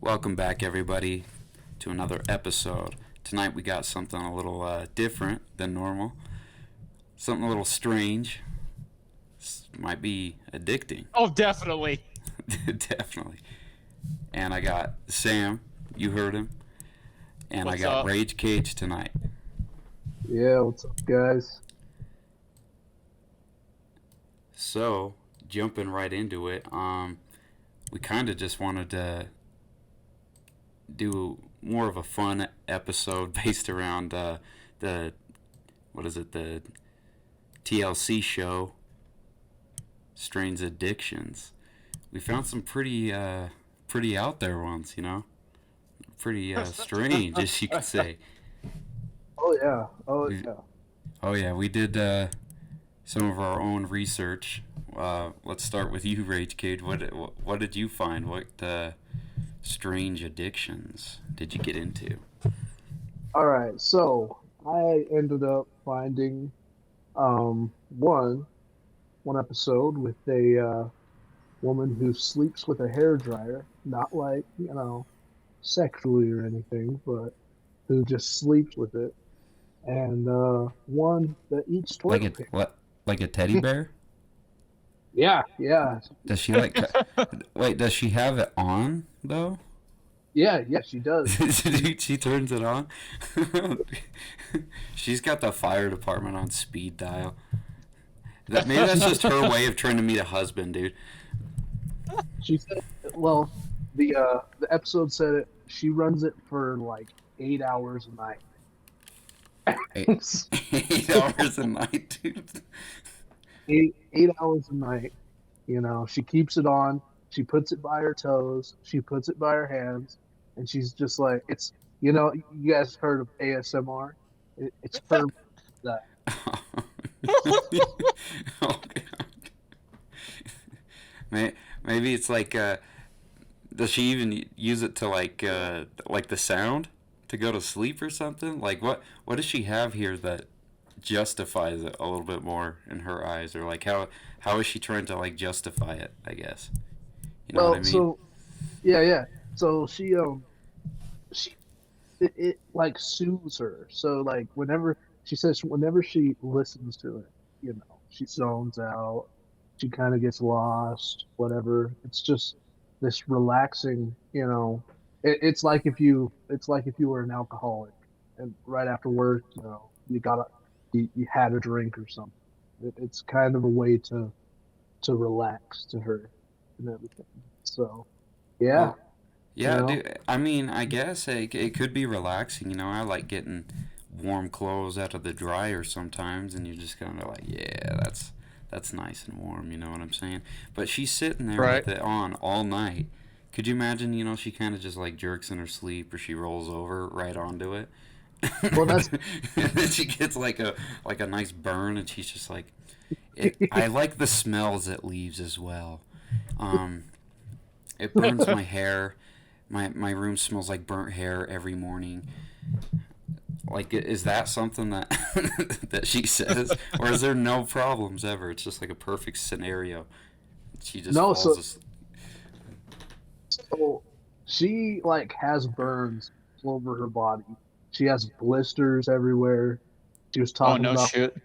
Welcome back, everybody, to another episode. Tonight we got something a little different than normal, something a little strange. Might be addicting. Oh, definitely. Definitely. And I got Sam, you heard him, and What's I got up? Rage Cage tonight. Yeah, what's up, guys? So, jumping right into it, we kind of just wanted to do more of a fun episode based around the the TLC show, Strange Addictions. We found some pretty out there ones, pretty strange, as you could say. Oh yeah, oh We, yeah. oh yeah, we did some of our own research. Let's start with you, Rage Cage. What did you find? What strange addictions did you get into? All right, so I ended up finding um one one episode with a woman who sleeps with a hair dryer, not like sexually or anything, but who just sleeps with it, and one that eats Like toilet a paper. what? Like a teddy bear? Yeah, yeah, Does she wait? Does she have it on though? yeah. She does. She turns it on. She's got the fire department on speed dial. Maybe that's just her way of trying to meet a husband, dude. She said, well, the episode said it. She runs it for like 8 hours a night. Eight, 8 hours a night, dude. Eight hours a night. She keeps it on. She puts it by her toes. She puts it by her hands, and she's just like it's. You guys heard of ASMR? It's her that. Oh, maybe it's like. Does she even use it to like the sound to go to sleep or something? Like what does she have here that justifies it a little bit more in her eyes, or like how is she trying to like justify it? I guess you know what I Well, mean. so yeah. So she it like soothes her. So like whenever she says whenever she listens to it, she zones out. She kind of gets lost, whatever. It's just this relaxing, it's like if you were an alcoholic and right after work, you had a drink or something. It's kind of a way to relax to her and everything. So yeah, Well, you yeah, know. dude. I mean, I guess it could be relaxing. I like getting warm clothes out of the dryer sometimes, and you're just kind of like, yeah, that's nice and warm. You know what I'm saying? But she's sitting there Right. with it on all night. Could you imagine? She kind of just like jerks in her sleep, or she rolls over right onto it, Well, that's and then she gets like a nice burn, and she's just like, I like the smells it leaves as well. Um, it burns my hair. My room smells like burnt hair every morning. Like, is that something that that she says, or is there no problems ever? It's just like a perfect scenario. She just no. falls So asleep. so she like has burns all over her body. She has blisters everywhere. She was Oh, talking no about shit.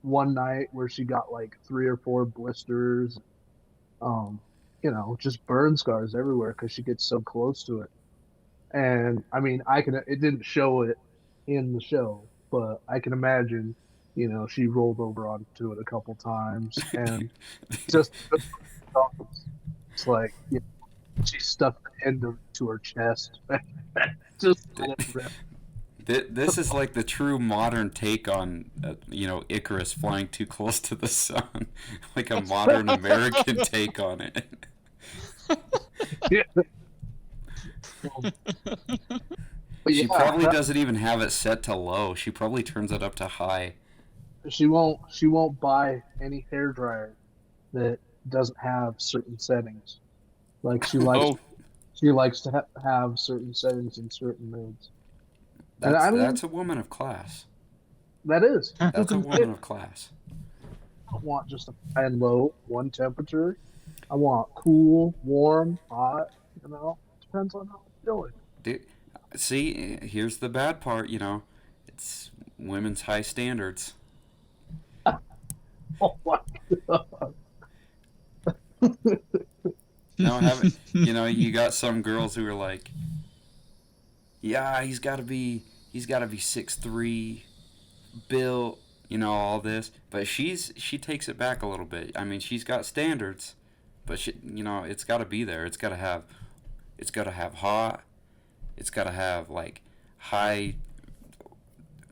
one night where she got like 3 or 4 blisters. Um, just burn scars everywhere because she gets so close to it. And I mean, it didn't show it in the show, but I can imagine, she rolled over onto it a couple times and just it's like, she stuffed the end to her chest. Just let it rip. This is like the true modern take on, Icarus flying too close to the sun, like a modern American take on it. Yeah. But She yeah, probably doesn't even have it set to low. She probably turns it up to high. she won't buy any hair dryer that doesn't have certain settings. Like Oh, she likes to have certain settings in certain moods. And That's I mean, that's a woman of class. that is. That's a woman of class. I don't want just a high and low, one temperature. I want cool, warm, hot, depends on how I'm feeling. Dude, see, here's the bad part. It's women's high standards. Oh my god. No, haven't you got some girls who are like, yeah, he's got to be 6'3", built, all this, but she takes it back a little bit. I mean, she's got standards, but it's got to be there. It's got to have hot. It's got to have like high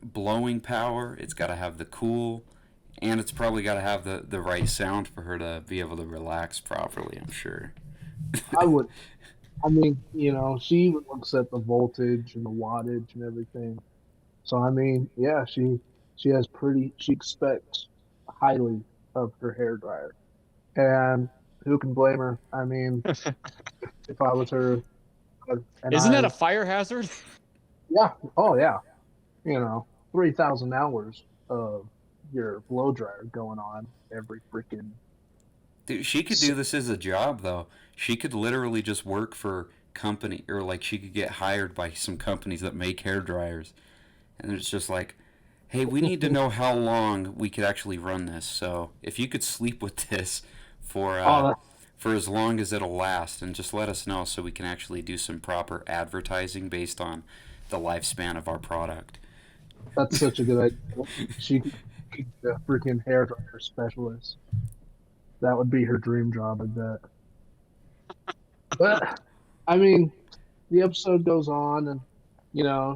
blowing power. It's got to have the cool, and it's probably got to have the right sound for her to be able to relax properly, I'm sure. I would. I mean, she even looks at the voltage and the wattage and everything. So I mean, yeah, she expects highly of her hair dryer. And who can blame her? I mean, if I was her, and Isn't that I, a fire hazard? yeah, oh yeah, 3,000 hours of your blow dryer going on every freaking. Dude, she could do this as a job though. She could literally just work for company, or like she could get hired by some companies that make hair dryers, and it's just like, hey, we need to know how long we could actually run this. So if you could sleep with this for Oh, for as long as it'll last, and just let us know so we can actually do some proper advertising based on the lifespan of our product. that's such a good idea. She could be a freaking hair dryer specialist. That would be her dream job, I bet. But I mean, the episode goes on, and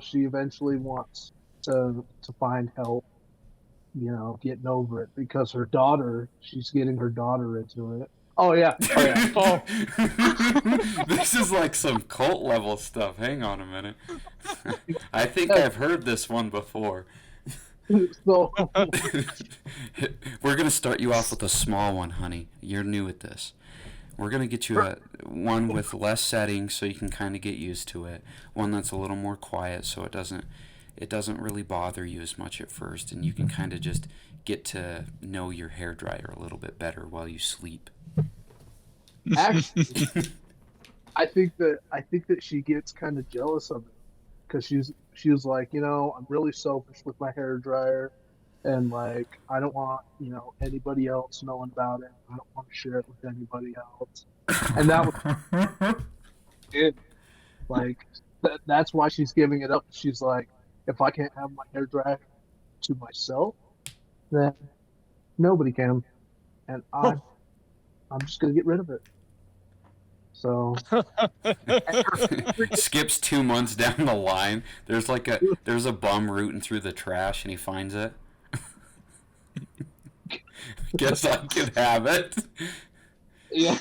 she eventually wants to find help. Getting over it because she's getting her daughter into it. Oh yeah, oh yeah. Oh, This is like some cult level stuff. Hang on a minute. I think I've heard this one before. So We're gonna start you off with a small one, honey. You're new at this. We're gonna get you one with less settings so you can kind of get used to it. One that's a little more quiet so it doesn't really bother you as much at first, and you can kind of just get to know your hair dryer a little bit better while you sleep. actually, I think that she gets kind of jealous of it because she was like, I'm really selfish with my hair dryer, and like I don't want anybody else knowing about it. I don't want to share it with anybody else, and that was it. Like that's why she's giving it up. She's like, if I can't have my hair dryer to myself, then nobody can, and I'm just gonna get rid of it. So Skips 2 months down the line. There's a bum rooting through the trash, and he finds it. Guess I can have it. yeah,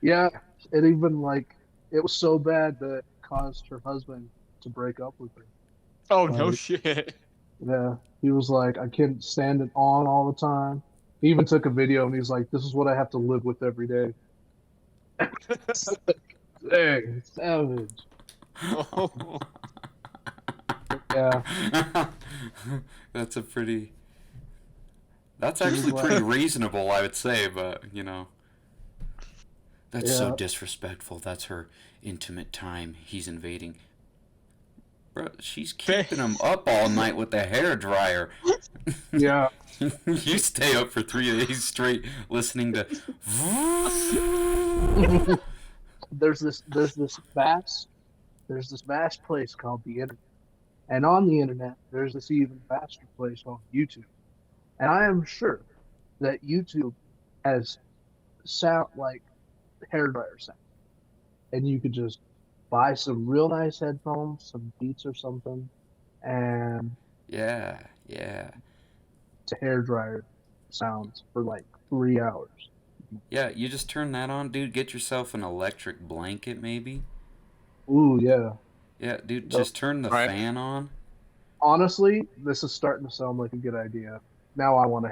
yeah, it even like it was so bad that it caused her husband to break up with her. oh no Like, shit. yeah, he was like, I can't stand it on all the time. He even took a video and he's like, this is what I have to live with every day. Dang, savage. Oh. Yeah, That's a pretty. That's she was actually like, pretty reasonable, I would say, but that's so yeah, disrespectful. That's her intimate time. He's invading. Bro, she's keeping him up all night with the hair dryer. yeah. You stay up for 3 days straight listening to. There's this vast place called the internet, and on the internet there's this even vaster place called YouTube. And I am sure that YouTube has sound like hairdryer sound, and you could just buy some real nice headphones, some Beats or something, and Yeah, yeah. to hairdryer sounds for like 3 hours. Yeah, you just turn that on, dude. Get yourself an electric blanket, maybe. Ooh, yeah. Yeah, dude, The- just turn the Right. fan on. Honestly, this is starting to sound like a good idea. Now I want a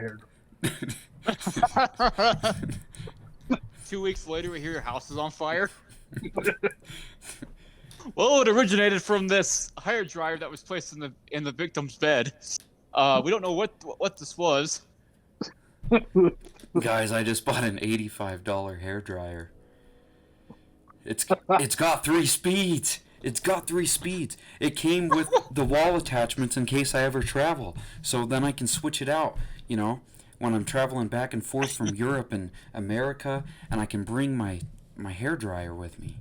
hairdryer. 2 weeks later, we hear your house is on fire. Well, it originated from this hair dryer that was placed in the victim's bed. We don't know what this was. Guys, I just bought an $85 hair dryer. It's got 3 speeds. It's got 3 speeds. It came with the wall attachments in case I ever travel. So then I can switch it out, you know, when I'm traveling back and forth from Europe and America, and I can bring my hair dryer with me.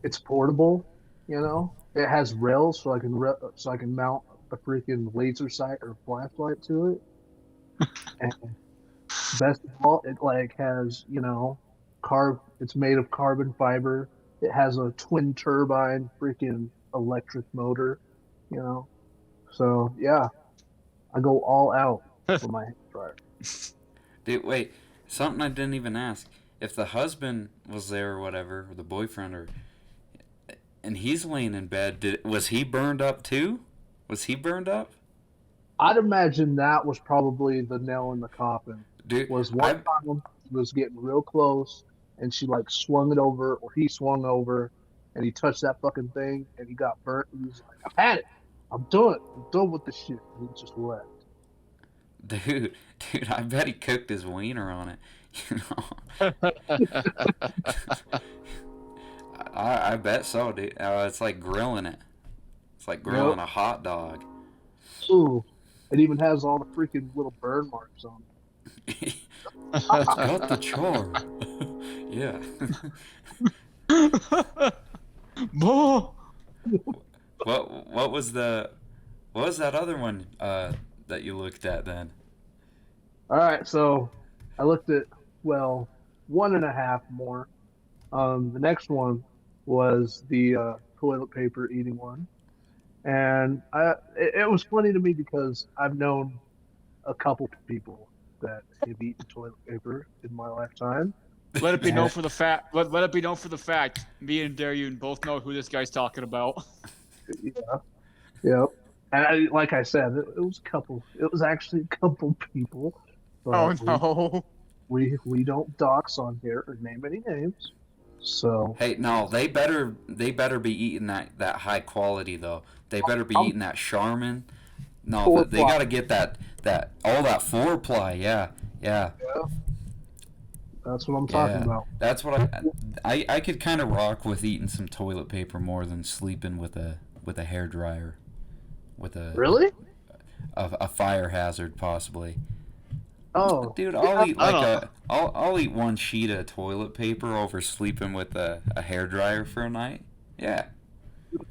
It's portable, you know. It has rails, so so I can mount a freaking laser sight or flashlight to it. And best of all, it like has, you know, carb. It's made of carbon fiber. It has a twin turbine freaking electric motor, you know. So yeah, I go all out for my hair dryer. Dude, wait, something I didn't even ask. If the husband was there or whatever, or the boyfriend, or and he's laying in bed, was he burned up too? Was he burned up? I'd imagine that was probably the nail in the coffin. Dude, Was one I time he was getting real close and she like swung it over or he swung over and he touched that fucking thing and he got burnt and he's like, I've had it. I'm done. I'm done with this shit. And he just left. dude, dude, I bet he cooked his wiener on it. You know, I bet so, dude. It's like grilling it. It's like grilling Yep. a hot dog. Ooh. It even has all the freaking little burn marks on It's it. got the charm. Yeah. More. What was the what was that other one that you looked at then? All right, so I looked at, well, one and a half more. The next one was the toilet paper eating one. And it was funny to me because I've known a couple people that have eaten toilet paper in my lifetime. Let it be known And for the fact. Let it be known for the fact. Me and Daryun both know who this guy's talking about. yeah, yeah. And like I said, it was a couple. It was actually a couple people, Oh but no. we don't dox on here or name any names. So Hey, no, they better be eating that high quality though. They better be I'm eating that Charmin. No, four they ply. got to get that all that four ply. Yeah, yeah, Yeah, that's what I'm talking yeah. about. That's what I could kind of rock with eating some toilet paper more than sleeping with a hair dryer with Really? a fire hazard possibly. Oh, Dude, I'll yeah. eat I like don't. I'll eat one sheet of toilet paper over sleeping with a hair dryer for a night. Yeah,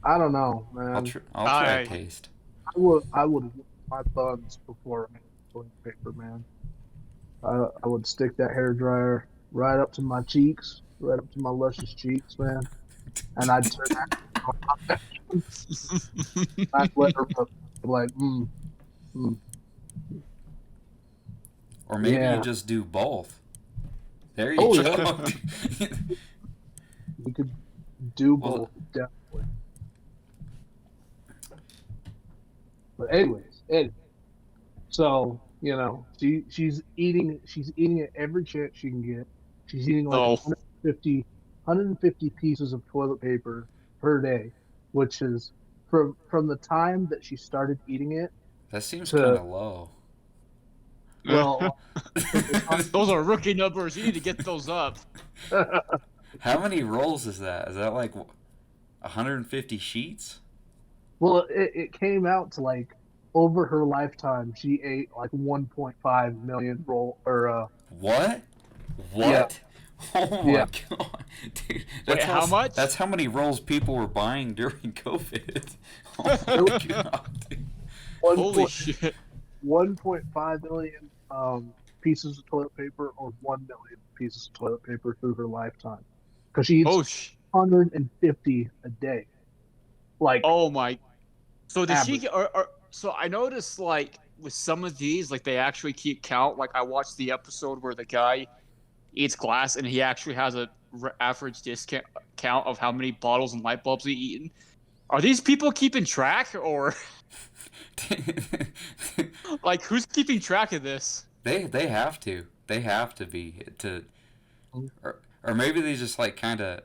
I don't know, man. I'll try a I. taste. I would whip my buns before I made toilet paper, man. I would stick that hair dryer right up to my cheeks, right up to my luscious cheeks, man. And I'd turn that. I'd let her look like, mm, Or maybe you yeah. just do both. There you Oh yeah, go. we could do Well, both definitely. But anyways, so you know, she's eating it every chance she can get. She's eating like Oh. 150 pieces of toilet paper per day, which is from the time that she started eating it that seems kind to, of low. well, from the Those are rookie numbers. You need to get those up. time How many rolls is that? Is that like 150 sheets? well, it came out to like over her lifetime she ate like 1.5 million roll or What? yeah, What? Oh yeah. my god, dude! Wait, how much? That's how many rolls people were buying during COVID. Oh It my was god, dude. one Holy point shit. 1.5 million pieces of toilet paper or 1 million pieces of toilet paper through her lifetime because she eats Oh sh. 150 a day, like Oh my. So did she average. get? So I noticed like with some of these, like they actually keep count. Like I watched the episode where the guy eats glass and he actually has a average discount count of how many bottles and light bulbs he eaten. Are these people keeping track, or like who's keeping track of this? They have to. They have to be to or maybe they just like kind of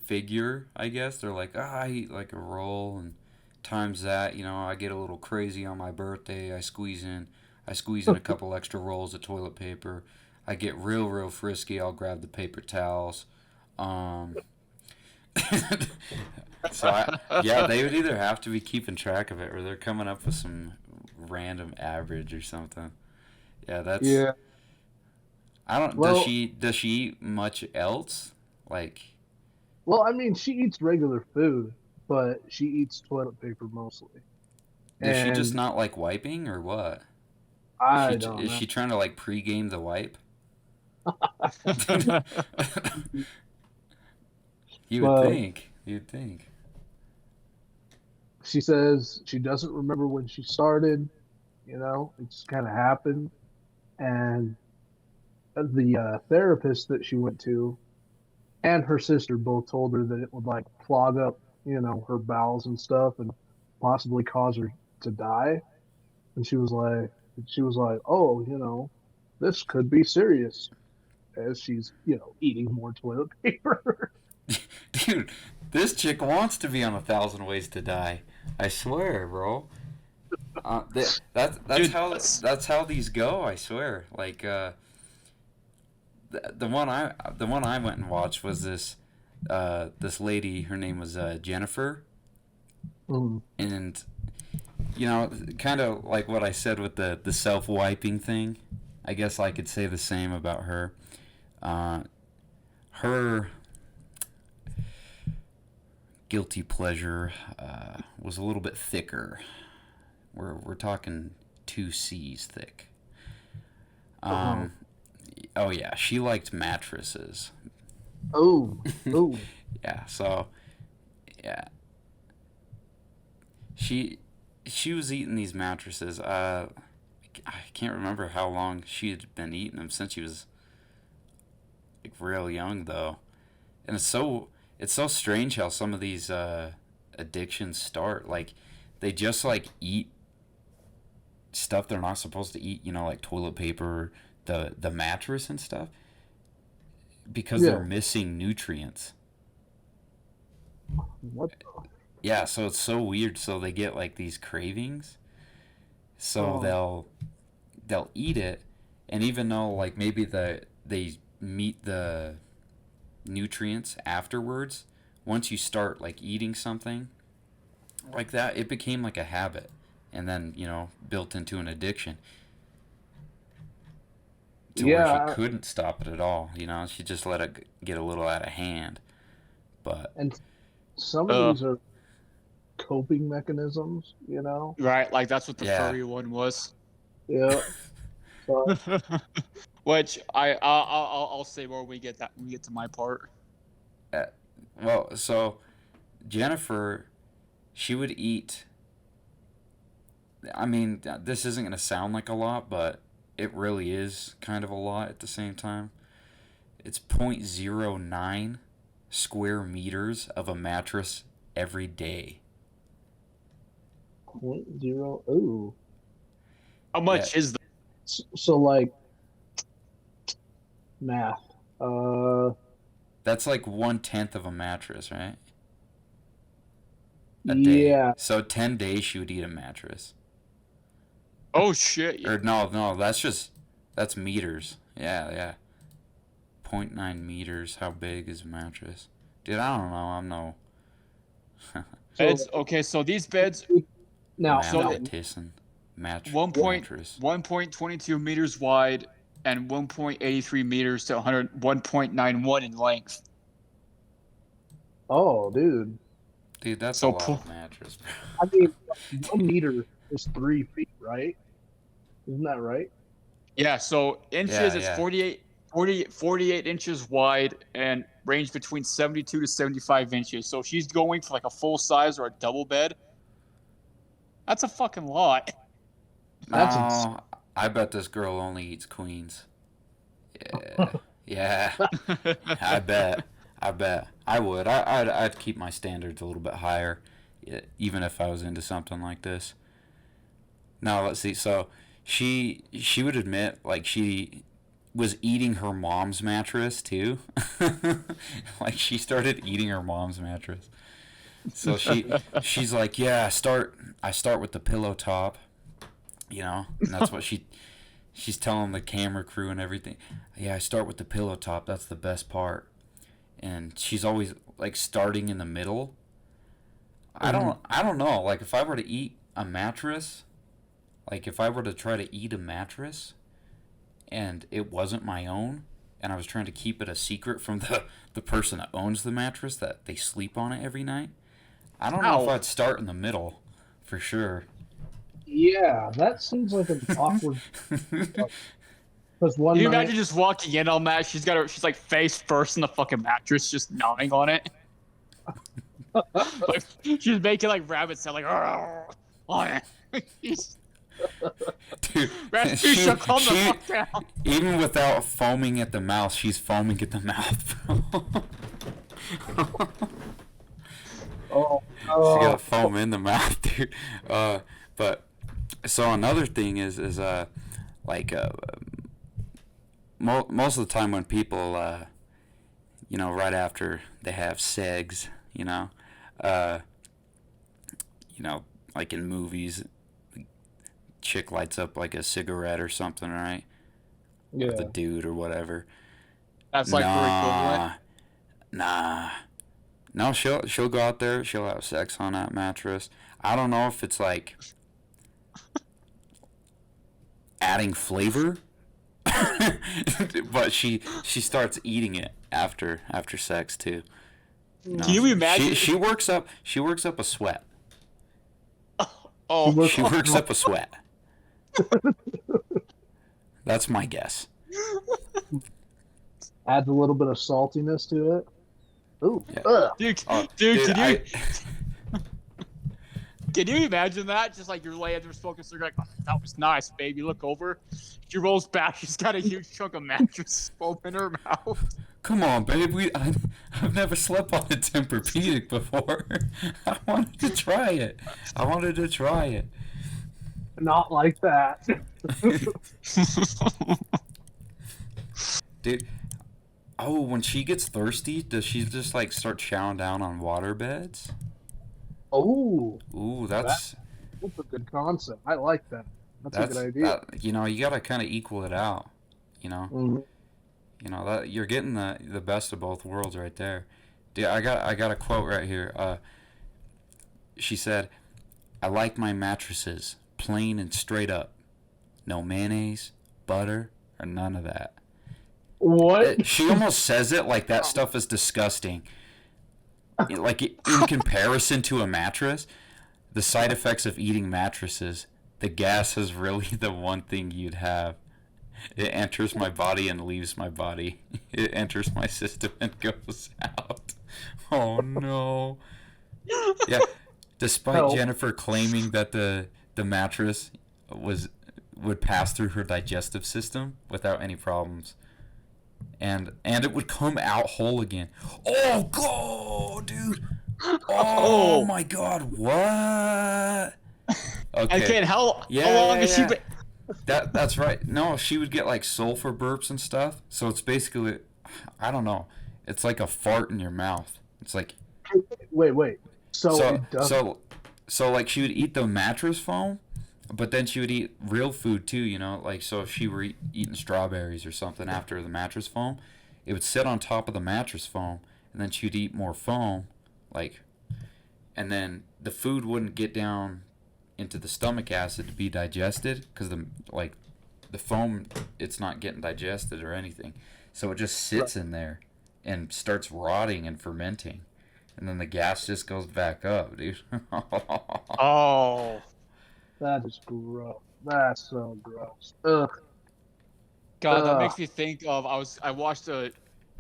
figure, I guess. They're like, "Ah, I eat like a roll and times that, you know, I get a little crazy on my birthday. I squeeze in a couple extra rolls of toilet paper. I get real frisky. I'll grab the paper towels. Um Yeah, they would either have to be keeping track of it or they're coming up with some random average or something. Yeah, that's. Yeah. I don't. Well, Does she eat much else? Like, I mean, she eats regular food, but she eats toilet paper mostly. does she just And not like wiping or what? I don't Is know. she trying to like pregame the wipe? You would But think. You'd think. she says she doesn't remember when she started. It just kind of happened. And the therapist that she went to and her sister both told her that it would like clog up, her bowels and stuff and possibly cause her to die. And she was like, oh, this could be serious as she's, eating more toilet paper. Dude, this chick wants to be on 1,000 Ways to Die. I swear, bro. Dude, That's how these go. I swear. Like the one I went and watched was this lady. Her name was Jennifer, Mm. and kind of like what I said with the self wiping thing. I guess I could say the same about her. Her guilty pleasure was a little bit thicker. We're talking 2 C's thick. Uh-huh. Oh yeah, she liked mattresses. Oh, oh, Yeah, so yeah, she she was eating these mattresses. I can't remember how long she had been eating them since she was like real young though, and it's so strange how some of these addictions start. Like they just like eat stuff they're not supposed to eat. Like toilet paper, the mattress and stuff, because they're yeah. missing nutrients. What the? Yeah, so it's so weird. So they get like these cravings. So Oh, they'll eat it, and even though like maybe they meet the nutrients afterwards, once you start like eating something like that, it became like a habit, and then built into an addiction to where she yeah. couldn't stop it at all. She just let it get a little out of hand. But And some of uh, these are coping mechanisms. right, like that's what the yeah, furry one was. Yeah. So, Which I'll say more when we get to my part. uh, well, so Jennifer, she would eat. I mean, this isn't going to sound like a lot, but it really is kind of a lot at the same time. It's point zero 0.09 square meters of a mattress every day. 0.0. Oh. How Yeah, much is the So like math. that's like 1/10 of a mattress, right? A day. Yeah. So 10 days she would eat a mattress. Oh shit. Or no, that's meters. Yeah, yeah. Point 0.9 meters. How big is a mattress? Dude, I don't know. I'm no So Beds okay, so these beds now, so now, mathematician. one point Mattress. 1.22 meters wide and 1.83 meters to 1.91 in length. oh, dude. Dude, that's a So lot of mattress, bro. I mean, 1 meter is 3 feet, right? Isn't that right? yeah, so inches Yeah, it's yeah. 48 inches wide and range between 72 to 75 inches. So if she's going for like a full size or a double bed, that's a fucking lot. That's ins- No, I bet this girl only eats queens. Yeah, yeah. I bet. I bet. I would. I'd keep my standards a little bit higher, even if I was into something like this. Now let's see. So she would admit like she was eating her mom's mattress too. Like she started eating her mom's mattress. So she's like, yeah, I start with the pillow top, and that's what she's telling the camera crew and everything. Yeah, I start with the pillow top. That's the best part. and she's always like starting in the middle. Mhm. I don't know. Like if I were to eat a mattress, like if I were to try to eat a mattress and it wasn't my own, and I was trying to keep it a secret from the person that owns the mattress that they sleep on it every night, I don't know if Ow. I'd start in the middle for sure. Yeah, that seems like an awkward. Because Can one you night, imagine just walking in on that? She's like face first in the fucking mattress, just gnawing on it. Like she's making like rabbit sound, like oh yeah. She's- Dude, Rasputia, calm the fuck down. even without foaming at the mouth, she's foaming at the mouth, bro. oh, She oh, got foam in the mouth, dude. But so another thing is like most of the time when people right after they have segs, uh, like in movies, the chick lights up like a cigarette or something, right? Or the yeah. dude or whatever. That's like her equivalent. Nah. No, she'll go out there. She'll have sex on that mattress. I don't know if it's like adding flavor, but she starts eating it after sex too. Can you imagine? She works up a sweat. Oh, She works up a sweat. That's my guess. Adds a little bit of saltiness to it. Ooh, Yeah. ugh. dude, Oh, dude, dude, can you imagine that? Just like you're laying there smoking a cigarette, like, oh, that was nice, baby. Look over. She rolls back. She's got a huge chunk of mattress foam in her mouth. Come on, babe. I've never slept on a Tempur-Pedic before. I wanted to try it. Not like that. Dude. Oh, when she gets thirsty, does she just like start chowing down on water beds? Oh, Ooh, that's that's a good concept. I like that. That's a good idea. that. You gotta kind of equal it out. You know, Mhm. that you're getting the best of both worlds right there. Dude, I got a quote right here. She said, "I like my mattresses plain and straight up, no mayonnaise, butter, or none of that." What? She almost says it like that stuff is disgusting. Like in comparison to a mattress, the side effects of eating mattresses, the gas is really the one thing you'd have. It enters my body and leaves my body. It enters my system and goes out. Oh no. Yeah. Despite Help. Jennifer claiming that the mattress would pass through her digestive system without any problems. And it would come out whole again. Oh god, dude. Oh my god, what? Okay. Again, how Yeah, long yeah, has she yeah. been? That's right. No, she would get like sulfur burps and stuff. So it's basically, I don't know. It's like a fart in your mouth. It's like Wait. So so it does. so like she would eat the mattress foam, but then she would eat real food too. Like so if she were eating strawberries or something after the mattress foam, it would sit on top of the mattress foam, and then she'd eat more foam, like, and then the food wouldn't get down into the stomach acid to be digested because the foam, it's not getting digested or anything, so it just sits in there and starts rotting and fermenting, and then the gas just goes back up, dude. Oh That is gross. That's so gross. Ugh. God, that Ugh. makes me think of I watched a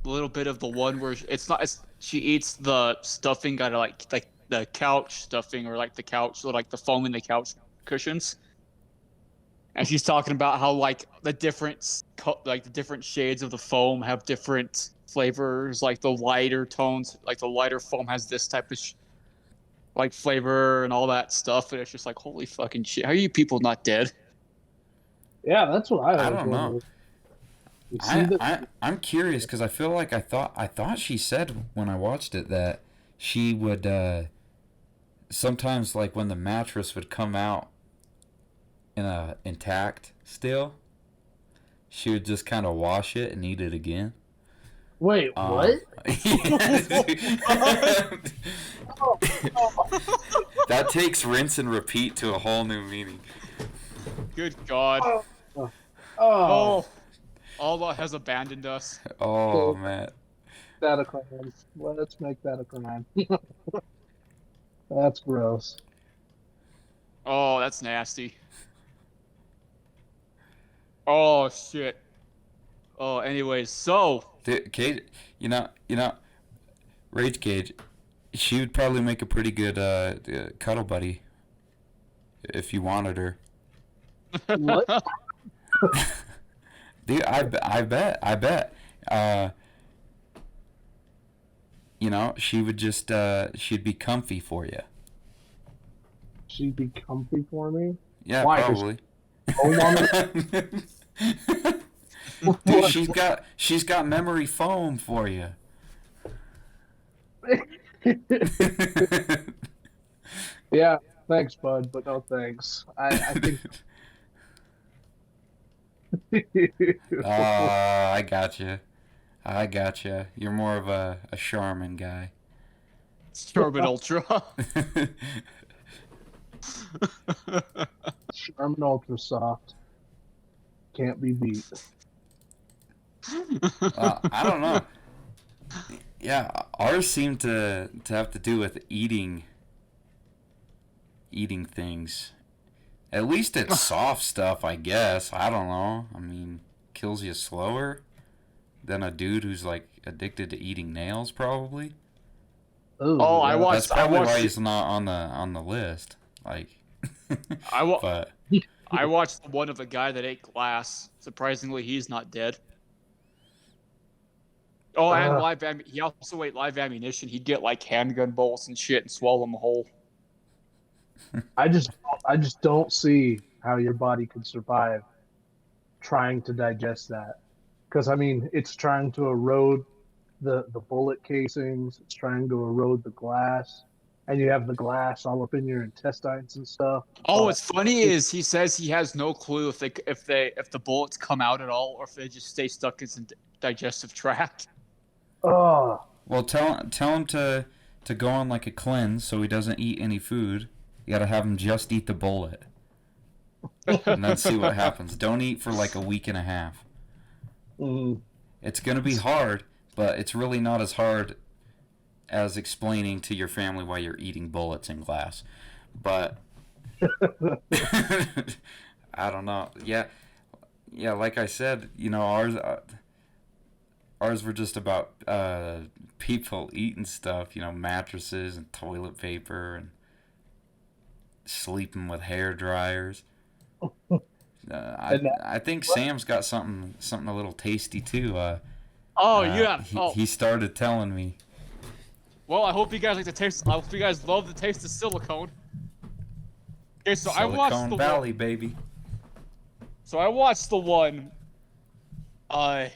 little bit of the one where she eats the stuffing out of like the couch stuffing or like the couch or like the foam in the couch cushions. And she's talking about how like the different shades of the foam have different flavors. Like the lighter tones, like the lighter foam has this type of like flavor and all that stuff. And it's just like holy fucking shit. How are you people not dead? Yeah, that's what I I was don't know. wondering. You see that? I'm curious because I feel like I thought she said when I watched it that she would sometimes, like when the mattress would come out in a intact still, she would just kind of wash it and eat it again. Wait, what? Oh, That takes rinse and repeat to a whole new meaning. Good God. oh, oh, Oh, Allah has abandoned us. Oh man. that a crime. Let's make that a crime. That's gross. Oh, that's nasty. Oh shit. Oh, anyways, so Dude, Cage, Rage Cage, she would probably make a pretty good cuddle buddy if you wanted her. What? Dude, I bet. She would just she'd be comfy for you. She'd be comfy for me? Yeah, Why? probably. Oh, mama. Dude, she's got memory foam for you. Yeah, thanks, bud, but no thanks. I think. I gotcha. I gotcha. You're more of a Charmin guy. Charmin Ultra. Charmin Ultra Soft. Can't be beat. I don't know. Yeah, ours seem to have to do with eating things. At least it's soft stuff, I guess. I don't know. I mean, kills you slower than a dude who's like addicted to eating nails, probably. Ooh, Oh, I yeah. watched. That's probably I watched. why he's not on the list. Like, but I watched the one of a guy that ate glass. Surprisingly, he's not dead. Oh, and he also ate live ammunition. He'd get like handgun bolts and shit and swallow them whole. I just don't see how your body could survive trying to digest that. Because I mean, it's trying to erode the bullet casings. It's trying to erode the glass, and you have the glass all up in your intestines and stuff. Oh, what's funny is he says he has no clue if the bullets come out at all or if they just stay stuck in his digestive tract. Oh, well, tell him to go on like a cleanse so he doesn't eat any food. You gotta have him just eat the bullet, and then see what happens. Don't eat for like a week and a half. mm, It's gonna be hard, but it's really not as hard as explaining to your family why you're eating bullets in glass. But I don't know. Yeah, like I said, ours were just about people eating stuff. Mattresses and toilet paper and sleeping with hair dryers. I think Sam's got something a little tasty too. He started telling me. Well, I hope you guys like the taste. I hope you guys love the taste of silicone. Okay, so I watched Silicon the Valley, baby. So I watched the one. I'm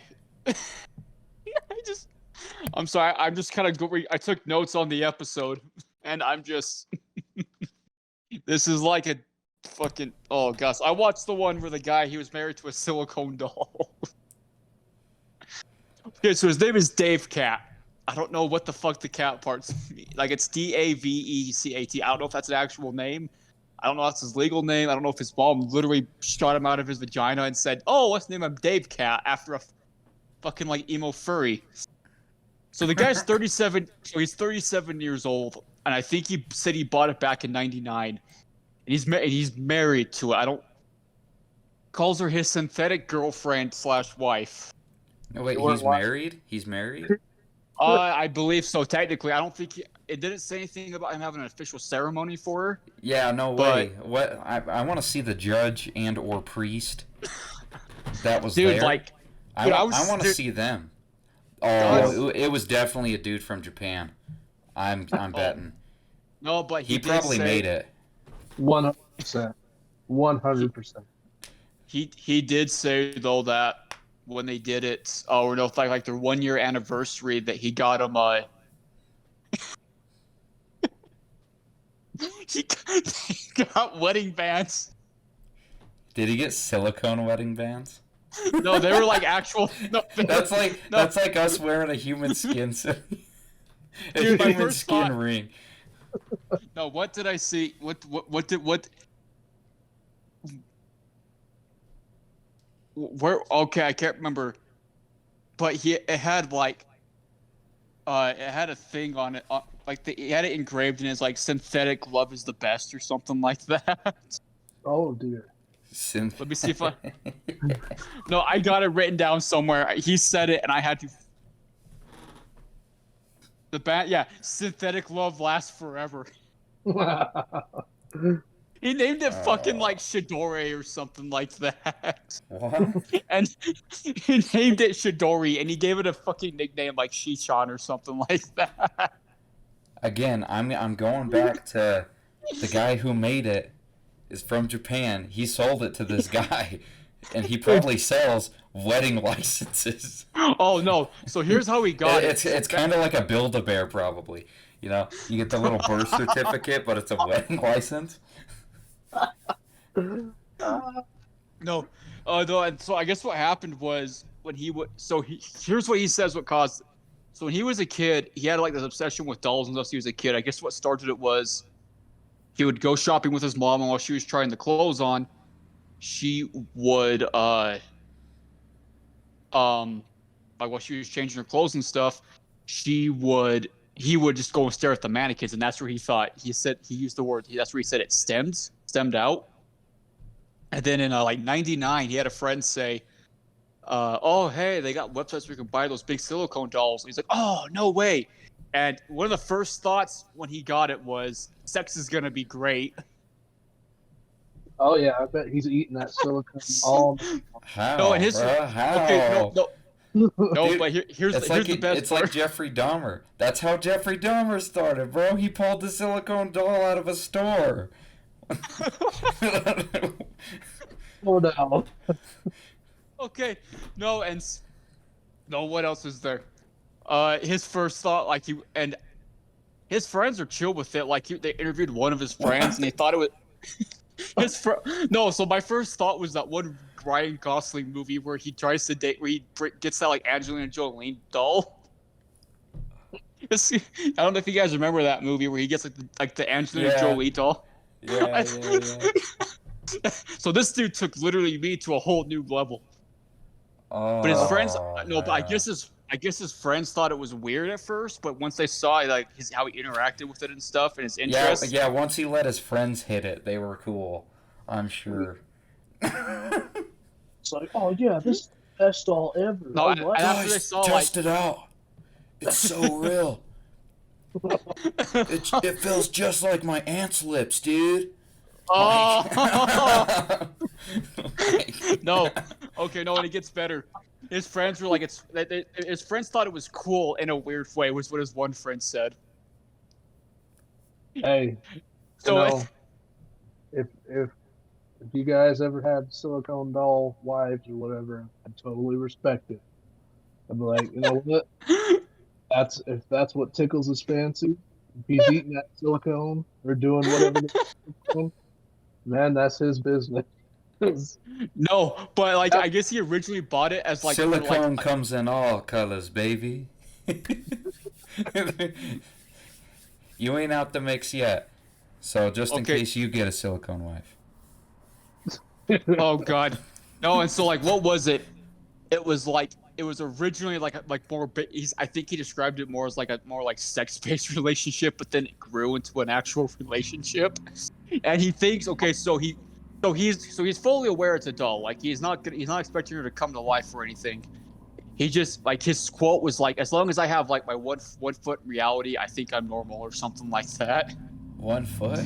sorry. I'm just kind of. I took notes on the episode, and I'm just. This is like a fucking. Oh gosh, I watched the one where the guy he was married to a silicone doll. Okay, so his name is Dave Cat. I don't know what the fuck the cat parts mean. Like it's Davecat. I don't know if that's an actual name. I don't know if that's his legal name. I don't know if his mom literally shot him out of his vagina and said, "Oh, let's name him Dave Cat after a fucking like emo furry." So the guy's 37. So he's 37 years old, and I think he said he bought it back in '99, and he's married to it. I don't calls her his synthetic girlfriend / wife. No, wait, he's married? He's married? I believe so. Technically, I don't think it didn't say anything about him having an official ceremony for her. Yeah, no way. What? I want to see the judge and or priest that was Dude, there. like, I dude, want to see them. Oh, it was definitely a dude from Japan. I'm betting. No, but He probably made it. 100%, 100%. He did say though that when they did it, or no, like their 1 year anniversary, that he got him he got wedding bands. Did he get silicone wedding bands? No, they were like actual. No, That's no, like us wearing a human skin suit. A dude. My human first skin thought. ring. No, what did I see? What did what? Where? Okay, I can't remember. But it had like it had a thing on it, like it had it engraved in his like synthetic love is the best or something like that. Oh dear. Let me see if I. No, I got it written down somewhere. He said it, and I had to. The band, yeah, synthetic love lasts forever. He named it fucking like Shidori or something like that. What? And he named it Shidori, and he gave it a fucking nickname like Shishan or something like that. Again, I'm going back to the guy who made it is from Japan. He sold it to this guy, and he probably sells wedding licenses. Oh no! So here's how he got it. It's kind of like a Build-A-Bear, probably. You know, you get the little birth certificate, but it's a wedding license. No, no. And so I guess what happened was when he would. Here's what he says. What caused. So when he was a kid, he had like this obsession with dolls and stuff. He was a kid. I guess what started it was he would go shopping with his mom, and while she was trying the clothes on, she would like while she was changing her clothes and stuff, he would just go and stare at the mannequins, and that's where he used the word. That's where he said it stemmed out. And then in like '99, he had a friend say, "Oh hey, they got websites where you can buy those big silicone dolls." And he's like, "Oh no way!" And one of the first thoughts when he got it was, "Sex is gonna be great." Oh yeah, I bet he's eating that silicone all. How? No, and How? okay, no. No, Dude, but here's the best it's part. like Jeffrey Dahmer. That's how Jeffrey Dahmer started, bro. He pulled the silicone doll out of a store. Oh no. Okay, no, what else is there? His first thought, like his friends are chill with it. Like they interviewed one of his friends, and they thought it was No, so my first thought was that one Ryan Gosling movie where he tries to date, where he gets that like Angelina Jolie doll. I don't know if you guys remember that movie where he gets like the Angelina Jolie doll. Yeah. So this dude took literally me to a whole new level. Oh, But his friends, no, but I man. guess his friends thought it was weird at first, but once they saw like how he interacted with it and stuff and his interests. Yeah. Once he let his friends hit it, they were cool. I'm sure. It's like, oh yeah, this is the best doll ever. No, Oh, and what? after they saw Test it out. It's so real. It feels just like my aunt's lips, dude. Oh no, okay, no, and it gets better. His friends were like, his friends thought it was cool in a weird way, was what his one friend said. Hey, So you know, if you guys ever had silicone doll wives or whatever, I totally respect it. I'd be like, you know what? If that's what tickles his fancy, if he's eating that silicone or doing whatever, man, that's his business. no, but like I guess he originally bought it as like Silicone comes in all colors, baby. You ain't out the mix yet. So just in case you get a silicone wife. Oh god, no, and so like what was it? It was originally like more. I think he described it more as like a more like sex-based relationship, but then it grew into an actual relationship. And he thinks, okay, so he's fully aware it's a doll. Like he's not expecting her to come to life or anything. He just like his quote was like, as long as I have like my 1 foot in reality, I think I'm normal or something like that. 1 foot?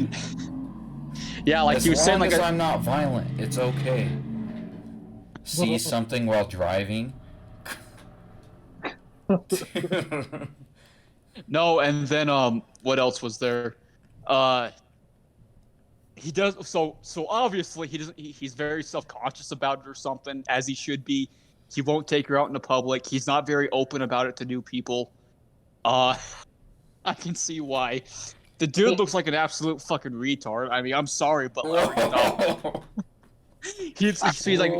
Yeah, like he was saying like as I'm not violent, it's okay. See something while driving. No, and then what else was there? He does so obviously he doesn't he's very self-conscious about it or something, as he should be. He won't take her out in the public. He's not very open about it to new people. I can see why. The dude looks like an absolute fucking retard. I mean, I'm sorry, but like, no. He's like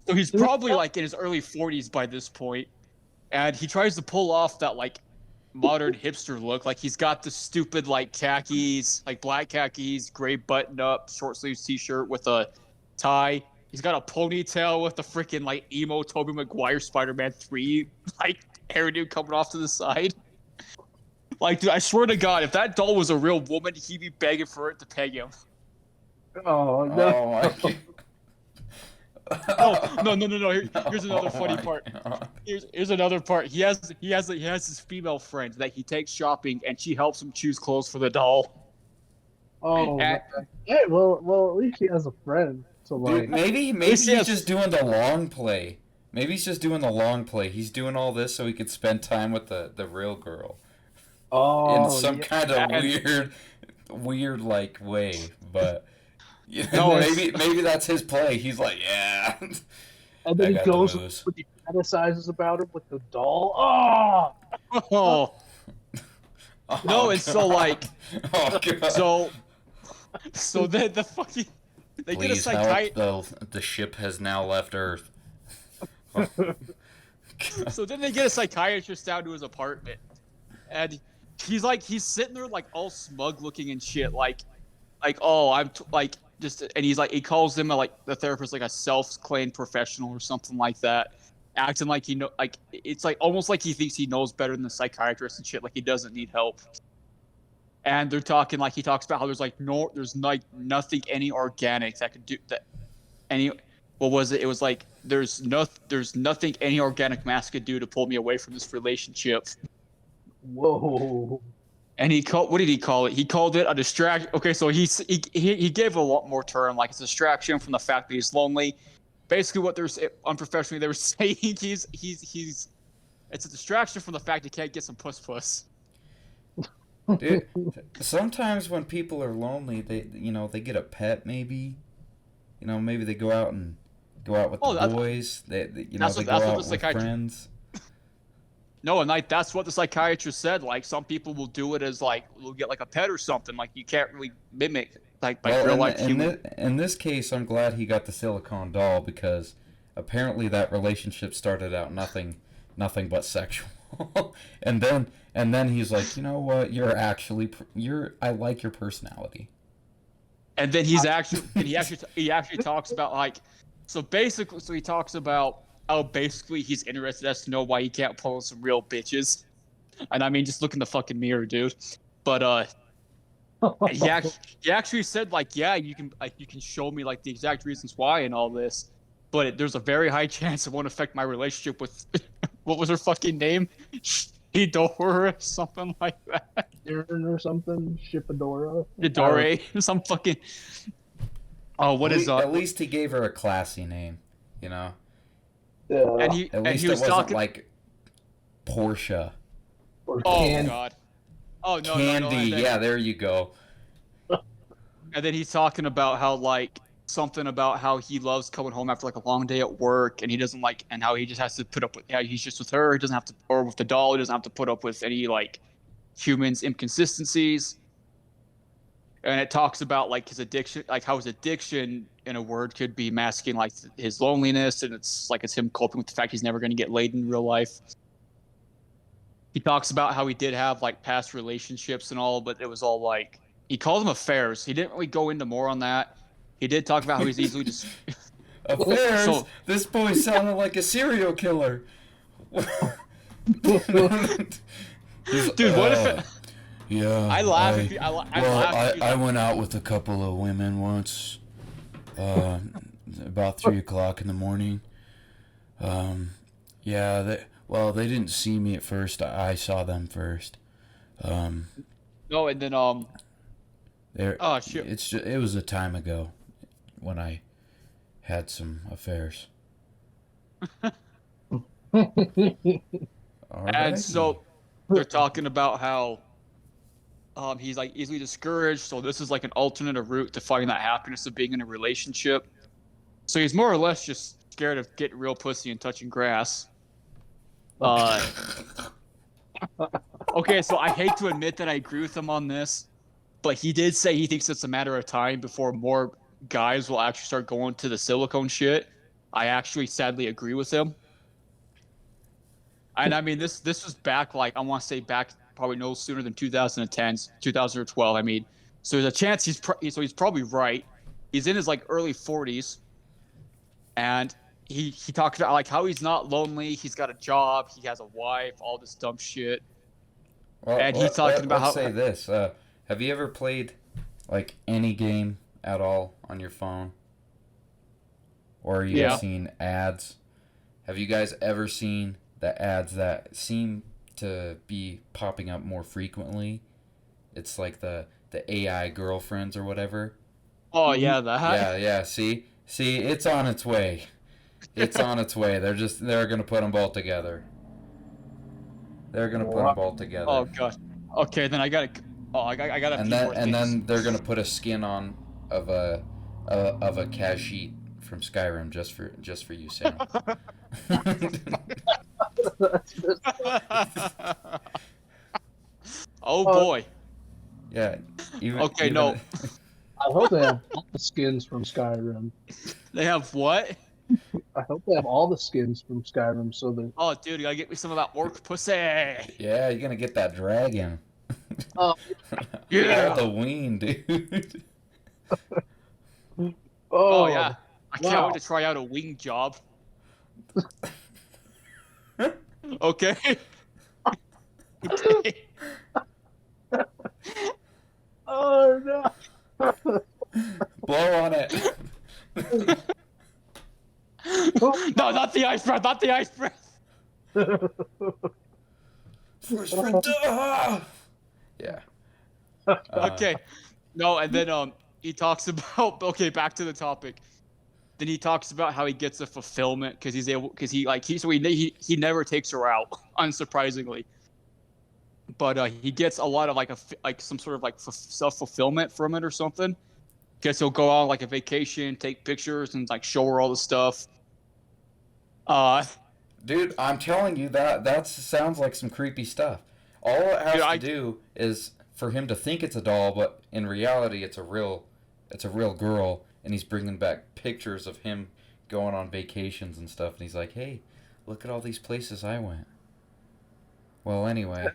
So he's probably like in his early 40s by this point, and he tries to pull off that like modern hipster look. Like he's got the stupid like khakis, like black khakis, gray button-up, short sleeves t-shirt with a tie. He's got a ponytail with the freaking like emo Tobey Maguire Spider-Man 3 like hairdo coming off to the side. Like, dude, I swear to God, if that doll was a real woman, he'd be begging for it to peg him. Oh no! Oh my God. No. Here's another funny part. Here's another part. He has his female friend that he takes shopping, and she helps him choose clothes for the doll. Oh, And- hey, well, at least he has a friend. So like, Dude, maybe he's just doing the long play. Maybe he's just doing the long play. He's doing all this so he could spend time with the real girl in some kind of weird like way. But maybe that's his play. He's like, yeah. And then he goes with he fantasizes about it with the doll. Oh, no, it's so like, God. so then the fucking they get a Please psychiatrist. help, the ship has now left Earth. So then they get a psychiatrist down to his apartment, and he's sitting there like all smug looking and shit, like oh like just, and he calls him like the therapist like a self-claimed professional or something like that, acting like like it's like almost like he thinks he knows better than the psychiatrist and shit, like he doesn't need help. And they're talking like he talks about how there's like nothing any organic that could do that any. What was it? It was like there's nothing any organic mask could do to pull me away from this relationship. whoa! And what did he call it? He called it a distraction. Okay, so he gave a lot more term, like it's a distraction from the fact that he's lonely. Basically, what they're unprofessionally they were saying he's it's a distraction from the fact he can't get some puss. Dude, sometimes when people are lonely, they get a pet maybe. Maybe they go out with the boys. They go out with friends. No, and like that's what the psychiatrist said. Like some people will do it as like will get like a pet or something. Like you can't really mimic like real life human. In this case, I'm glad he got the silicone doll because apparently that relationship started out nothing but sexual. and then he's like, you know what? I like your personality. And then he actually talks about like, so he talks about how basically he's interested as to know why he can't pull some real bitches. And I mean, just look in the fucking mirror, dude. But he actually said like, yeah, you can show me like the exact reasons why and all this, but there's a very high chance it won't affect my relationship with what was her fucking name? Shidora or something like that. Darren or something. Shippadora. Shidore. Some fucking. Oh, what is At least he gave her a classy name, Yeah. And At least he was it wasn't talking like Portia. Or God. Oh no. Candy. No, Yeah, there you go. And then he's talking about how like something about how he loves coming home after like a long day at work, and he doesn't like, and how he just has to put up with, he's just with her, he doesn't have to, or with the doll, he doesn't have to put up with any like humans' inconsistencies. And it talks about like his addiction, like how his addiction in a word could be masking like his loneliness, and it's him coping with the fact he's never going to get laid in real life. He talks about how he did have like past relationships and all, but it was all like, he called them affairs. He didn't really go into more on that. He did talk about how he's easily just affairs. So, this boy sounded like a serial killer. dude, what if it? Yeah, I laugh. If you, I laugh. I went out with a couple of women once, about 3:00 in the morning. Yeah, they didn't see me at first. I saw them first. No, and then oh shit! It was a time ago when I had some affairs. And so they're talking about how he's like easily discouraged, so this is like an alternative route to finding that happiness of being in a relationship. So he's more or less just scared of getting real pussy and touching grass. Okay, so I hate to admit that I agree with him on this, but he did say he thinks it's a matter of time before more guys will actually start going to the silicone shit. I actually sadly agree with him. And I mean, this was back like I want to say back probably no sooner than 2010, 2012. I mean, so there's a chance he's probably right. He's in his like early 40s, and he talked about like how he's not lonely. He's got a job. He has a wife. All this dumb shit. Well, And he's talking about let's how say this. Have you ever played like any game at all on your phone? Or you Yeah. have seen ads? Have you guys ever seen the ads that seem to be popping up more frequently? It's like the AI girlfriends or whatever. oh yeah that Yeah. See, it's on its way. It's on its way. They're gonna put them both together. They're gonna put them both together. oh god. Okay, then I got a And few then more things. they're gonna put a skin on of a Kashyyyk from Skyrim just for you, Sam. Oh boy. Yeah. Okay, no. I hope they have all the skins from Skyrim. They have what? I hope they have all the skins from Skyrim so that. Oh, dude, you gotta get me some of that orc pussy. Yeah, you're gonna get that dragon. Oh, Yeah. Halloween, dude. Oh yeah. I can't wow. wait to try out a wing job. Okay. Okay. Oh no! Blow on it. No, not the ice breath. Not the ice breath. First for Yeah. Okay. No, and then he talks about okay, back to the topic. Then he talks about how he gets a fulfillment because he never takes her out, unsurprisingly. But he gets a lot of like some sort of like self fulfillment from it or something. Because he'll go on like a vacation, take pictures, and like show her all the stuff. Dude, I'm telling you that sounds like some creepy stuff. All it has to do is for him to think it's a doll, but in reality it's a real girl, and he's bringing back pictures of him going on vacations and stuff, and he's like, "Hey, look at all these places I went." Well, anyway,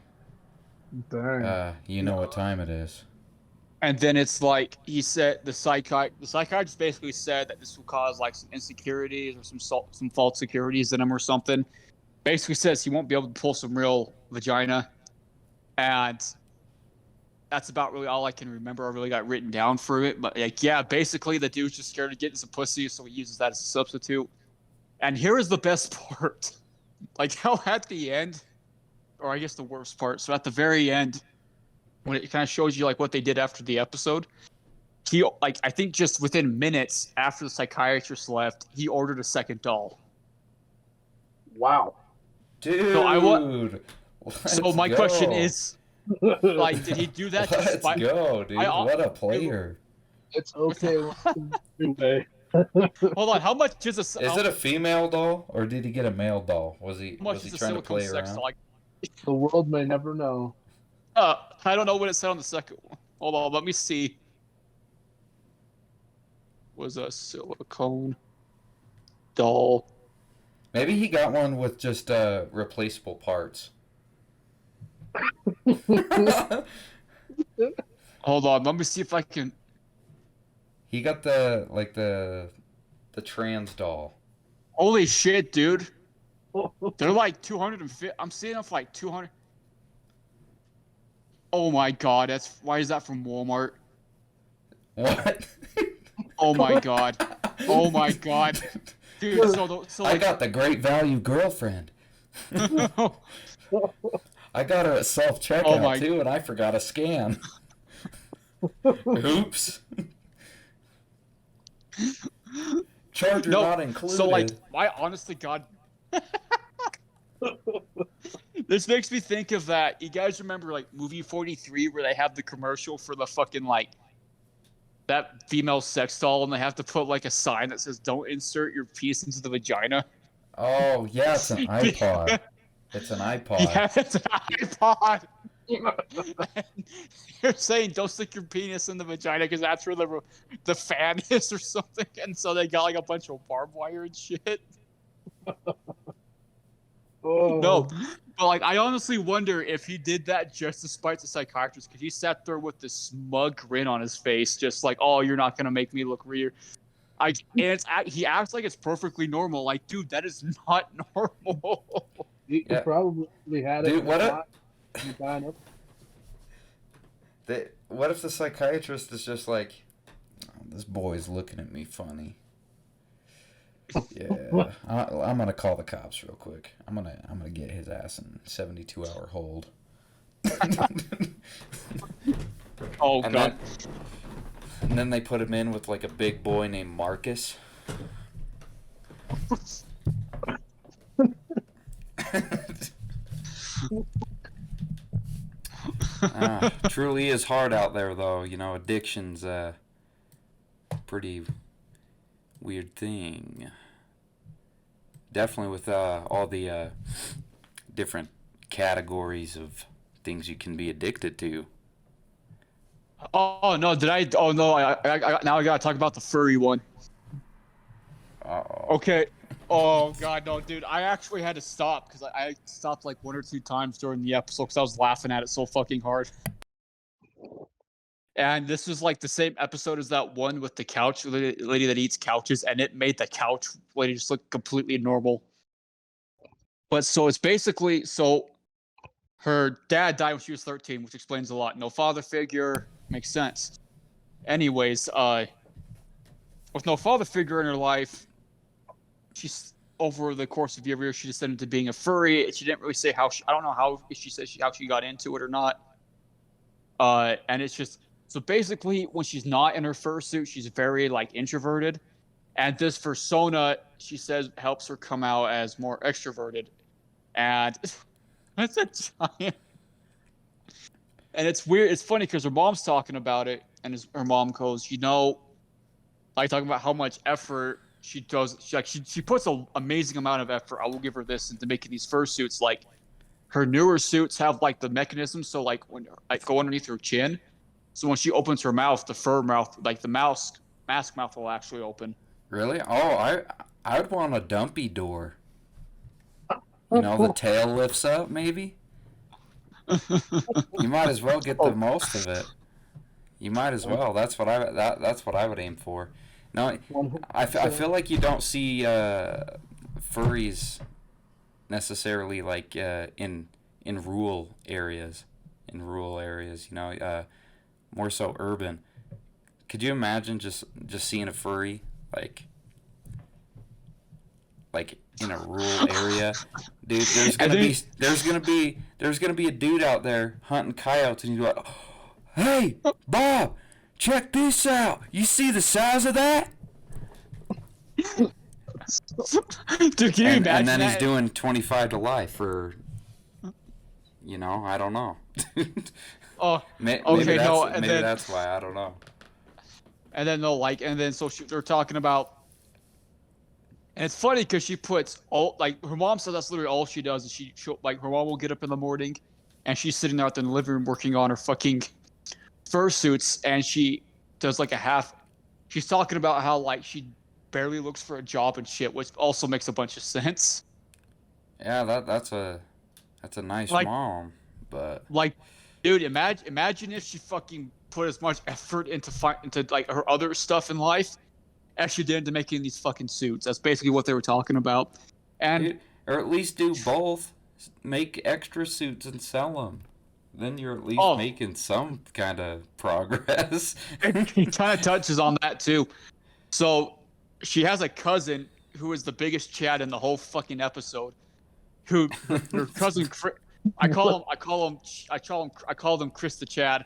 Dang. you know what time it is. And then it's like he said the psychiatrist basically said that this will cause like some insecurities or some false securities in him or something. Basically says he won't be able to pull some real vagina, and that's about really all I can remember. I really got written down for it, but like yeah, basically the dude's just scared of getting some pussy, so he uses that as a substitute. And here is the best part, like how at the end, or I guess the worst part. So at the very end, when it kind of shows you like what they did after the episode, he like I think just within minutes after the psychiatrist left, he ordered a second doll. Wow. Dude. So my question is, like, did he do that? Let's go, dude. What a player. It's okay. Hold on, how much is a? Is it a female doll or did he get a male doll? Was he How much is a trying to play silicone sex around? doll? The world may never know. I don't know what it said on the second one. Hold on, let me see. Was a silicone doll? Maybe he got one with just replaceable parts. Hold on, let me see if I can. He got the trans doll. Holy shit, dude! They're like 250. I'm seeing them for like 200. Oh my god, why is that from Walmart? What? Oh my god. Oh my god. Dude, so I like, got the great value girlfriend. I got her at self-checkout too, and I forgot a scan. Oops. Charger not included. So like, my honest to God, this makes me think of that. You guys remember like movie 43 where they have the commercial for the fucking like that female sex doll, and they have to put like a sign that says "Don't insert your piece into the vagina." Oh yeah, it's an iPod. It's an iPod. Yeah, it's an iPod. You're saying don't stick your penis in the vagina because that's where the fan is or something, and so they got like a bunch of barbed wire and shit. No, but like I honestly wonder if he did that just to spite the psychiatrist, because he sat there with this smug grin on his face, just like, "Oh, you're not gonna make me look weird." He acts like it's perfectly normal. Like, dude, that is not normal. He probably had it. Dude, what if the psychiatrist is just like, oh, this boy's looking at me funny. Yeah, I'm gonna call the cops real quick. I'm gonna get his ass in 72-hour hold. Oh god. And then they put him in with like a big boy named Marcus. Truly is hard out there, though. You know, addiction's a pretty weird thing. Definitely with all the different categories of things you can be addicted to. Oh no! Oh no! Now I gotta talk about the furry one. Uh-oh. Okay. Oh god, no, dude! I actually had to stop because I stopped like 1 or 2 times during the episode because I was laughing at it so fucking hard. And this was like the same episode as that one with the couch lady that eats couches, and it made the couch lady just look completely normal. But so it's basically her dad died when she was 13, which explains a lot. No father figure, makes sense. Anyways, with no father figure in her life, she's over the course of years she descended to being a furry. She didn't really say how. I don't know how she said how she got into it or not. And it's just so basically when she's not in her fursuit, she's very like introverted, and this persona she says helps her come out as more extroverted, and it's a giant. And it's weird. It's funny because her mom's talking about it, and her mom goes, like talking about how much effort she does. She puts an amazing amount of effort. I will give her this into making these fursuits. Like her newer suits have like the mechanism, so like when go underneath her chin, so when she opens her mouth, the fur mouth, like the mask mouth, will actually open. Really? Oh, I would want a dumpy door. You know, the tail lifts up, maybe. You might as well get the most of it. You might as well. That's what I would aim for. No, I feel like you don't see furries necessarily like in rural areas. In rural areas, you know, more so urban. Could you imagine just seeing a furry like in a rural area? Dude, there's gonna be a dude out there hunting coyotes, and you're like, hey, Bob, check this out. You see the size of that? Dude, can you imagine and then that? he's doing 25 to life for, you know, I don't know. Oh, maybe okay, that's why, I don't know. And then they're talking about, and it's funny because she puts all, like, her mom said that's literally all she does is she'll like, her mom will get up in the morning, and she's sitting there in the living room working on her fucking fursuits, and she does like she's talking about how like she barely looks for a job and shit, which also makes a bunch of sense. Yeah, that's a nice like, mom, but like, dude, imagine if she fucking put as much effort into like her other stuff in life as she did into making these fucking suits. That's basically what they were talking about. And dude, or at least do both. Make extra suits and sell them. Then you're at least making some kind of progress. He kind of touches on that too. So she has a cousin who is the biggest Chad in the whole fucking episode. Her cousin, I call them Chris the Chad,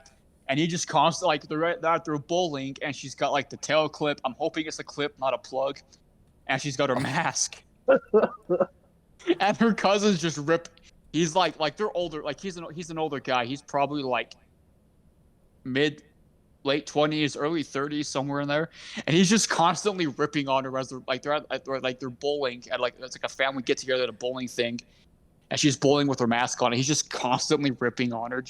and he just constantly like they're bowling, and she's got like the tail clip. I'm hoping it's a clip, not a plug, and she's got her mask. And her cousins just rip. He's like they're older. Like he's an older guy. He's probably like late 20s, early 30s, somewhere in there. And he's just constantly ripping on her as they're bowling at like it's like a family get together at a bowling thing. and she's bowling with her mask on, and he's just constantly ripping on her.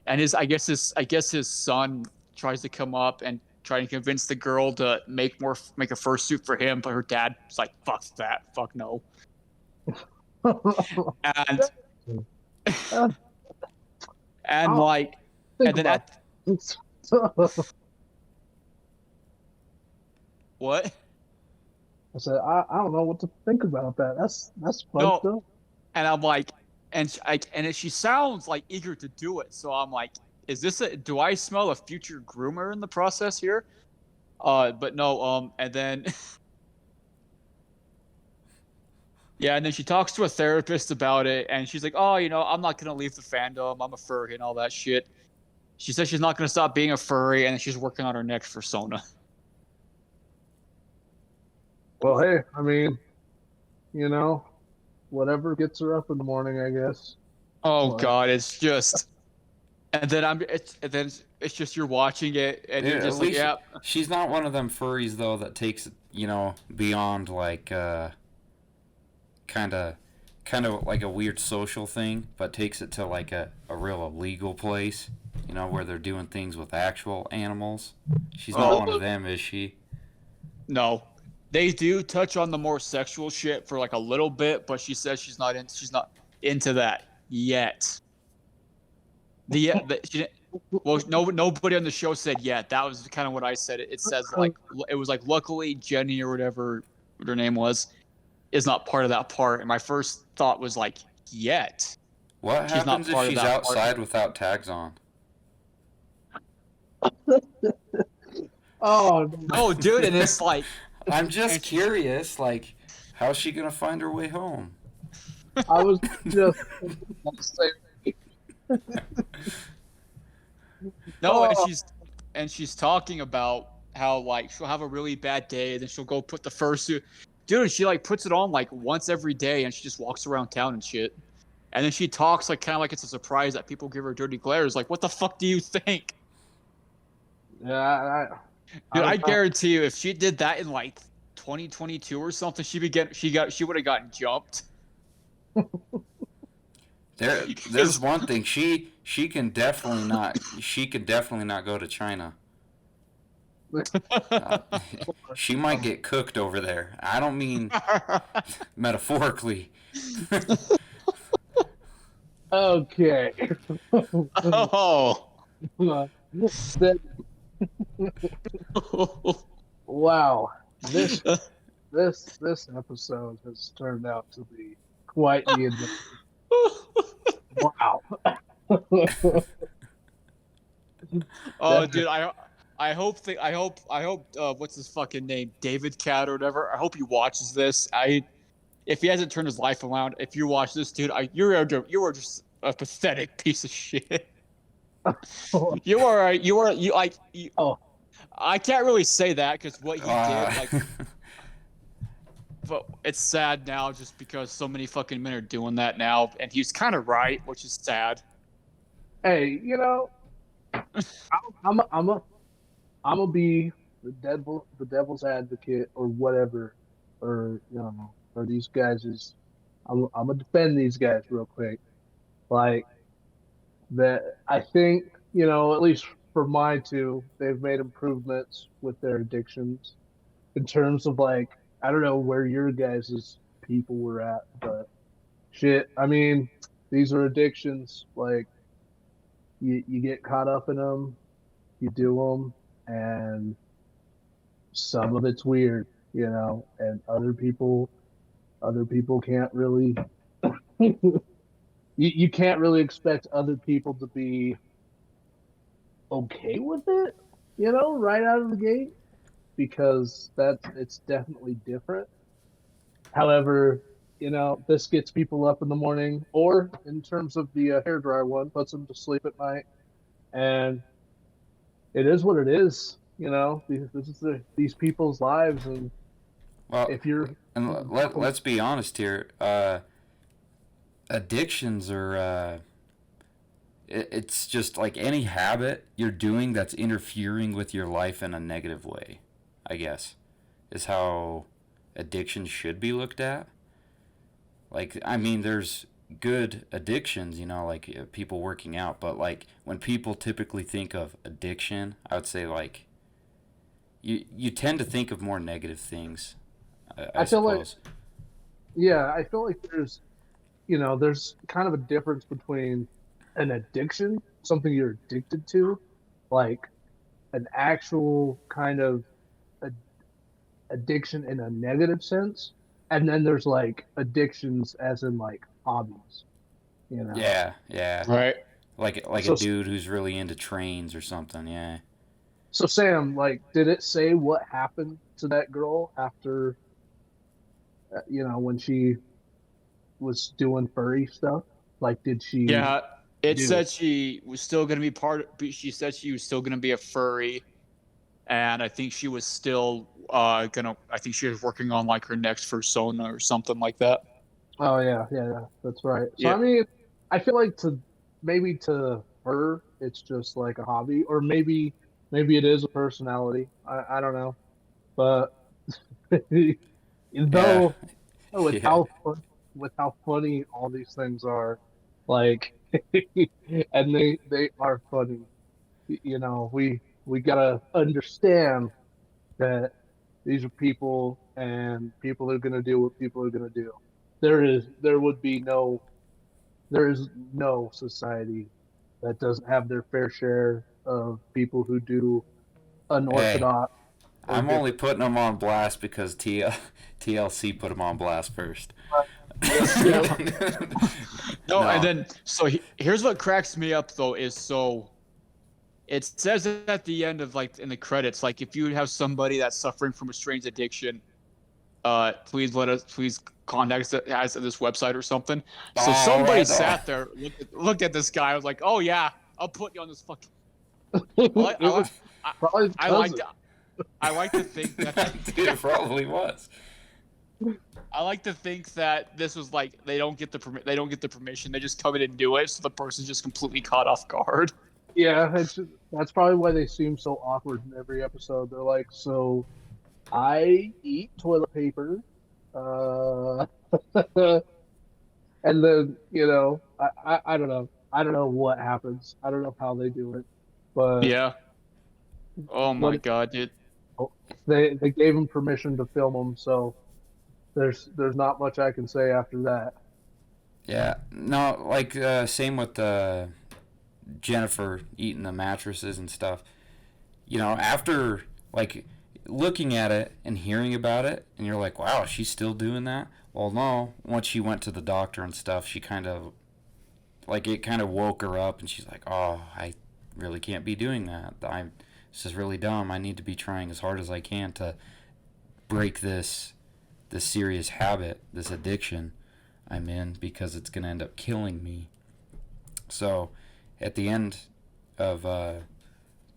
And I guess his son tries to come up and try to convince the girl to make a fursuit for him, but her dad's like, "Fuck that, fuck no." And and Oh, like, think and then about at it. what? I said, I don't know what to think about that. That's fucked No, up. and I'm like, she sounds like eager to do it. So I'm like, do I smell a future groomer in the process here? But no, and then yeah, and then she talks to a therapist about it, and she's like, oh, I'm not gonna leave the fandom. I'm a furry and all that shit. She says she's not gonna stop being a furry, and then she's working on her next persona. Well, hey, I mean, you know, whatever gets her up in the morning, I guess. Oh But God, it's just, and then it's just you're watching it, and Dude, you're at just like, least yeah, she's not one of them furries though that takes it, beyond like kind of like a weird social thing, but takes it to like a real illegal place, where they're doing things with actual animals. She's not one of them, is she? no. They do touch on the more sexual shit for like a little bit, but she says she's not into that yet. Well, nobody on the show said yet. That was kind of what I said. It says like it was like luckily Jenny or whatever her name was is not part of that part. And my first thought was like yet. What She's not happens if part of she's that part. outside without tags on? oh, Oh, dude, and it's like I'm just and curious, like, how's she gonna find her way home? I was just gonna say, no, oh, and she's talking about how like she'll have a really bad day, then she'll go put the fursuit. Dude, she like puts it on like once every day, and she just walks around town and shit. And then she talks like kind of like it's a surprise that people give her dirty glares. Like, what the fuck do you think? yeah, Dude, I don't know. guarantee you, if she did that in like 2022 or something, she would have gotten jumped. There's one thing she can definitely not go to China. Uh, she might get cooked over there. I don't mean metaphorically. Okay. Oh. That- wow. This episode has turned out to be quite the adventure. Wow. Oh, dude, I hope what's his fucking name, David Cat or whatever. I hope he watches this. If he hasn't turned his life around, if you watch this, dude, you are just a pathetic piece of shit. You like you, Oh, I can't really say that because what he did, like, Uh, but it's sad now just because so many fucking men are doing that now, and he's kind of right, which is sad. hey, I'm gonna be the devil's advocate or whatever, or or these guys is. I'm gonna defend these guys real quick. Like that, I think at least for my two, they've made improvements with their addictions in terms of like I don't know where your guys' people were at, but shit, I mean these are addictions. Like you get caught up in them, you do them, and some of it's weird, and other people can't really you can't really expect other people to be okay with it, right out of the gate because it's definitely different. However, this gets people up in the morning, or in terms of the hairdryer one, puts them to sleep at night, and it is what it is. This is these people's lives, and well, if you're and let's be honest here. Addictions are it's just like any habit you're doing that's interfering with your life in a negative way, I guess, is how addiction should be looked at. Like, I mean, there's good addictions, like people working out, but like when people typically think of addiction, I would say like you tend to think of more negative things, I I feel like, suppose. yeah, I feel like there's kind of a difference between an addiction, something you're addicted to, like an actual kind of a, addiction in a negative sense, and then there's like addictions as in like hobbies, you know. Yeah, yeah. Right. Like a So dude who's really into trains or something. Yeah. so Sam, like, did it say what happened to that girl after when she was doing furry stuff? Like, did she Yeah, it do? said she was still going to be she said she was still going to be a furry, and I think she was still I think she was working on like her next persona or something like that. Oh yeah, yeah, yeah, that's right. So Yeah. I mean, I feel like maybe to her it's just like a hobby, or maybe it is a personality. I don't know, but Yeah. though with Yeah. with how funny all these things are, like, and they are funny. We gotta understand that these are people, and people are gonna do what people are gonna do. There would be there is no society that doesn't have their fair share of people who do Hey, unorthodox or I'm only different. putting them on blast because TLC put them on blast first. That's true. No, and No. then here's what cracks me up though is it says at the end of like in the credits like if you have somebody that's suffering from a strange addiction, please contact us at this website or something. So All somebody right. Oh. sat there, looked at this guy, I was like, oh yeah, I'll put you on this fucking. I like, I It like, was probably his I like cousin. to, I like to think that Dude, it probably was. I like to think that this was like they don't get the permission, they just come in and do it, so the person's just completely caught off guard. Yeah, that's probably why they seem so awkward in every episode. They're like, so I eat toilet paper, uh, and then I don't know. I don't know what happens. I don't know how they do it, but Yeah. Oh my what god, dude. they gave him permission to film them, so there's not much I can say after that. Yeah. No, like same with Jennifer eating the mattresses and stuff. After like looking at it and hearing about it, and you're like, wow, she's still doing that. Well, no. Once she went to the doctor and stuff, she kind of like it kind of woke her up, and she's like, oh, I really can't be doing that. This is really dumb. I need to be trying as hard as I can to break this serious habit, this addiction I'm in, because it's gonna end up killing me. So, at the end of the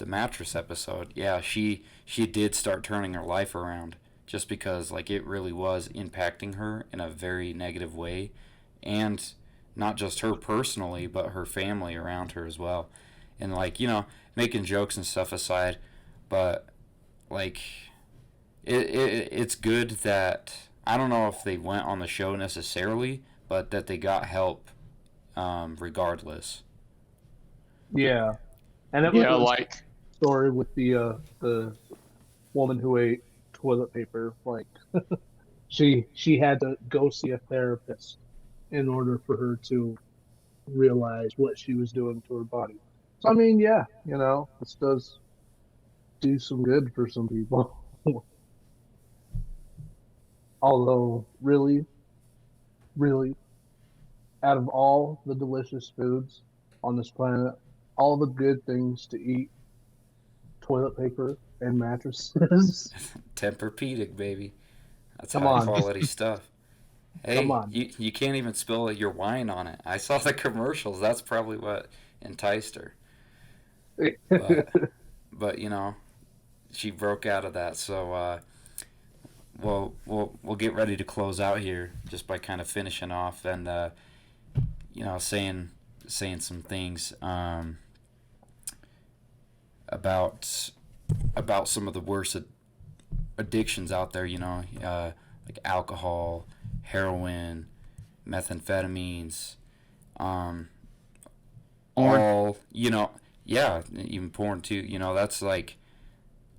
mattress episode, yeah, she did start turning her life around, just because like it really was impacting her in a very negative way, and not just her personally, but her family around her as well. And like making jokes and stuff aside, but like it's good that I don't know if they went on the show necessarily, but that they got help regardless. Yeah, and it was Yeah, a like story with the woman who ate toilet paper. Like, she had to go see a therapist in order for her to realize what she was doing to her body. So I mean, yeah, this does do some good for some people. Although, really, really, out of all the delicious foods on this planet, all the good things to eat, toilet paper and mattresses. Tempur-Pedic, baby. That's Come high on, quality stuff. come Hey, on. you can't even spill your wine on it. I saw the commercials. That's probably what enticed her. But but she broke out of that. So we'll get ready to close out here just by kind of finishing off and saying some things about some of the worst addictions out there. Like alcohol, heroin, methamphetamines, Um, Porn. all, yeah, even porn too. That's like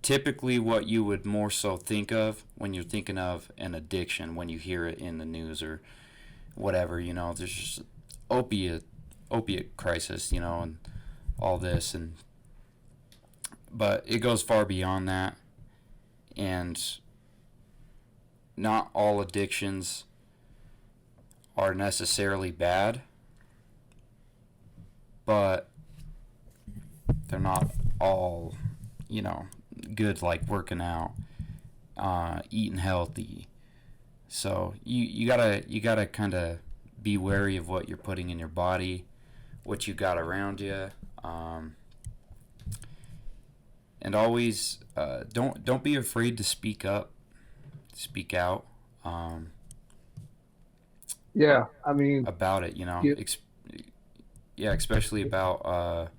typically what you would more so think of when you're thinking of an addiction when you hear it in the news or whatever. There's just opiate crisis, and all this, but it goes far beyond that, and not all addictions are necessarily bad, but they're not all, you know, good, like working out, eating healthy. So you gotta kind of be wary of what you're putting in your body, what you got around you, um, and always don't be afraid to speak up, speak out, Yeah, I mean, about it. you, Yeah, especially about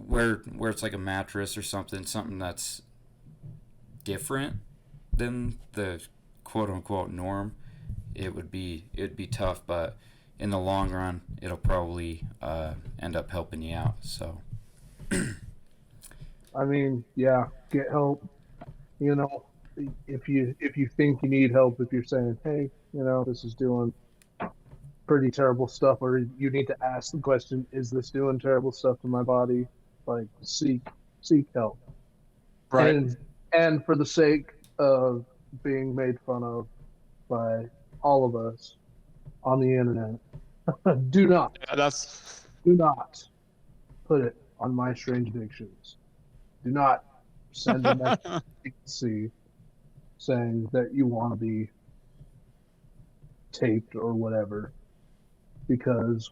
where it's like a mattress or something that's different than the quote unquote norm. It'd be tough, but in the long run, it'll probably end up helping you out. So I mean, yeah, get help. You know, if you think you need help, if you're saying, hey, this is doing pretty terrible stuff, or you need to ask the question, is this doing terrible stuff to my body? Like, seek help. Right. And for the sake of being made fun of by all of us on the internet, do not, Yeah, that's do not put it on My Strange Addictions. Do not send a message to see saying that you want to be taped or whatever, because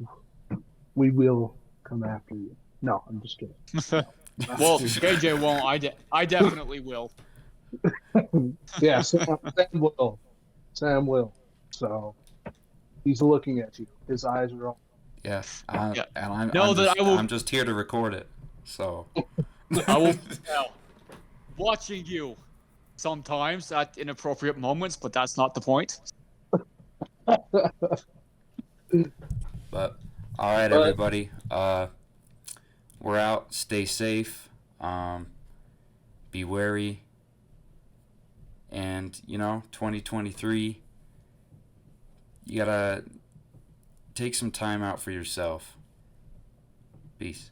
we will come after you. No, I'm just kidding. No. well, KJ won't. I definitely will. Yeah, Sam will. Sam will. So he's looking at you. His eyes are on. yeah, Yeah. and I'm Know I'm that just I will. I'm just here to record it. So I will. Now, watching you sometimes at inappropriate moments, but that's not the point. but all right, But everybody. We're out. Stay safe. Be wary. And 2023, you gotta take some time out for yourself. Peace.